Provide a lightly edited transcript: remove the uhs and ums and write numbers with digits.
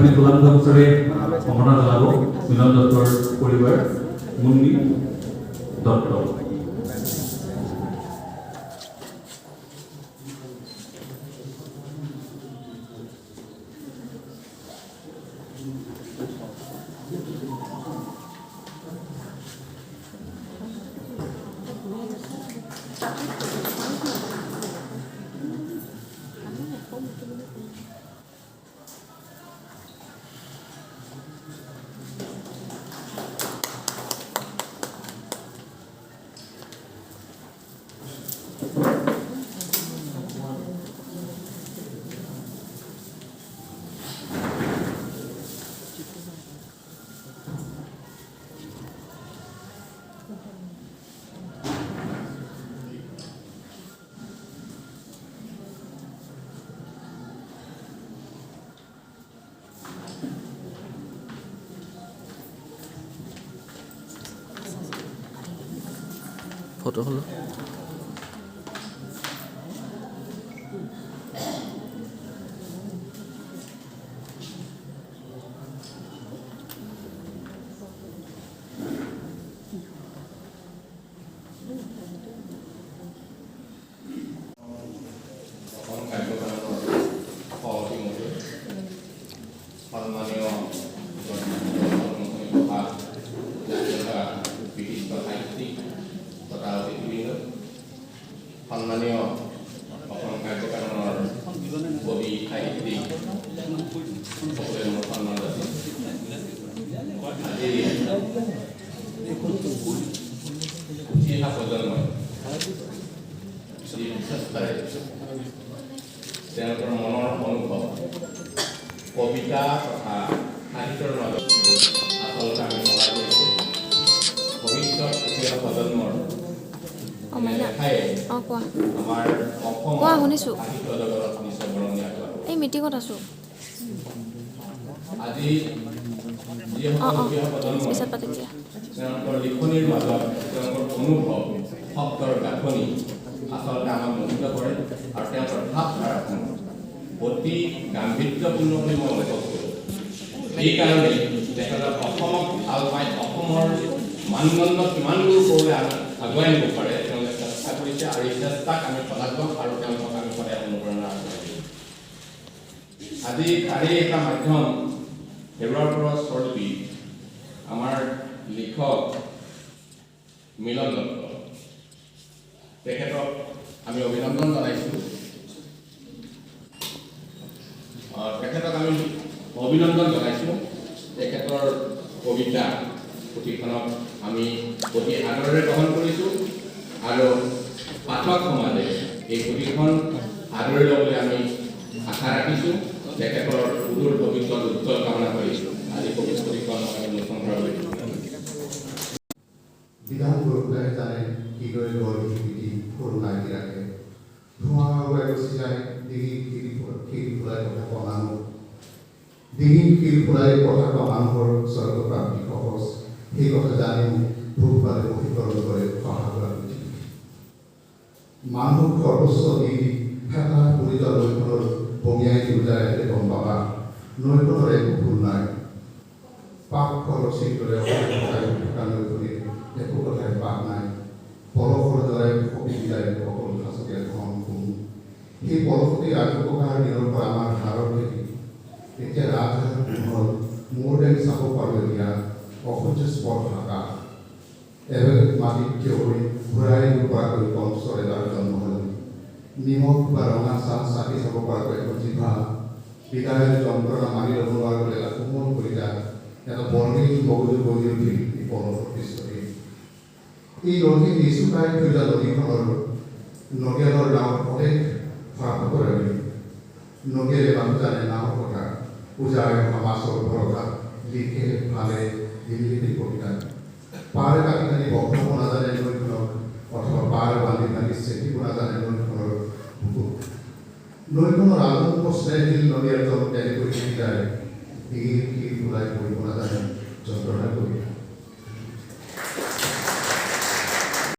আপুনি গোলাপ গামোচাৰে সম্বৰ্ধনা জনাব মিলন দত্তৰ পৰিবাৰ মুন্নি দত্ত। ফটো হলো সন্মানীয় অসম কাৰ্যকাৰণৰ কবি সাহিত্যিক সকলোৱে মোৰ সন্মান আছে। আজি উঠি অহা প্ৰজন্মই যি চেষ্টাৰে তেওঁলোকৰ মনৰ অনুভৱ কবিতা তথা সাহিত্যৰ মাজত আচলতে আমি সহায় কৰিছোঁ। ভৱিষ্যত উঠি অহা প্ৰজন্মৰ আমাৰ অসম সাহিত্য জগতত নিশ্চয় বৰঙণি আগবঢ়াব। এই মিটিঙত আছো আজি পিছত পাতিম দিয়া। তেওঁলোকৰ লিখনিৰ মাজত তেওঁলোকৰ অনুভৱ শব্দৰ গাঁথনি আচলতে আমাক মোহিত কৰে আৰু তেওঁলোকৰ ভাৱধাৰাসমূহ অতি গাম্ভীৰ্যপূৰ্ণ বুলি মই অনুভৱ কৰোঁ। সেইকাৰণে তেখেতক অসমক ভাল পাই অসমৰ মানদণ্ড কিমানবোৰ ওপৰলৈ আগুৱাই নিব পাৰে তেওঁলোকে চেষ্টা কৰিছে আৰু এই চেষ্টাক আমি শলাগ ল'ম আৰু তেওঁলোকক আমি সদায় অনুপ্ৰেৰণা আগবঢ়াই। আজি তাৰে এটা মাধ্যম হেৰুৱাৰ পৰা স্বৰূপী আমাৰ লিখক মিলন দত্ত, তেখেতক আমি অভিনন্দন জনাইছোঁ। তেখেতৰ কবিতা পুথিখনক আমি অতি আদৰেৰে গ্ৰহণ কৰিছোঁ আৰু পাঠক সমাজে এই পুথিখন আদৰি ল'বলৈ আমি আশা ৰাখিছোঁ। তেখেতৰ সুদূৰ ভৱিষ্যত উজ্জ্বল কামনা কৰিছোঁ। আজি পুথিখন আমি উন্মোচন কৰিবলৈ বিধান গড়ে জানে কিদৰে গঢ় শিপিটি সৰু লাগি ৰাখে ধোঁৱা উৰাই গুচি যায় ডিঙি শিল ফুলাই কথা কোৱা মানুহ ডিঙি শিল ফুলাই কথা কোৱা মানুহৰ স্বৰ্গ প্ৰাপ্তি সহজ সেই কথা জানি ভোগ পালে বশীকৰণ কৰে সহায় মানুহ সৰ্বোচ্চ দি ফেটা পৰি যোৱা নৈখনৰ বঙিয়াই বুজাই গম পাবা নৈখনৰ একো ভুল নাই পাপ খৰচীৰ দৰে থকা নৈখনিৰ একো কথাই পাপ নাই পলসৰ দৰে সপি যায় সকলো সাঁচতীয়া ধন গুণ সেই পলসতে ৰাজককাৰ দিনৰ পৰা আমাৰ ধাৰৰ খেতি এতিয়া ৰাজহাঁহ হ'ল মোৰ দেন চাব পাৰোঁ এতিয়া অসহ্য স্পট থকা এবেগ মাটিত থিয় হৈ ঘূৰাই দিব পৰাকৈ কংসৰ এবাৰ জন্ম হ'ল নিমখ বা ৰঙা চাহ চাকি চাব পৰাকৈ এখন জিভা বিদায়ৰ যন্ত্ৰণা মাৰি ল'ব নোৱাৰিবলৈ এটা কোমল কৰি যায় এটা বৰ্ণিল মগজু গঢ়ি উঠিল এই পলসৰ দৃশ্যটি এই নদী নিচুকাই থৈ যোৱা নদীখনৰ নগেলৰ নাও অনেক ফৰাফটৰ নগেৰে মানুহ জানে নাও কথা পূজাৰে মাছৰ ভৰসা লিখে ভালে হিলিলিপি কবিতা পাৰ কাটি কাটি বখাব নাজানে নৈখনক অথবা পাৰ বান্ধি বান্ধি চেকিব নাজানে নৈখনৰ বুকুত নৈখনৰ আনন্দ স্নেহশীল নদী এজন তেনেকৈ শিকি যায় ডিঙিৰ শিল ফুলাই পৰিব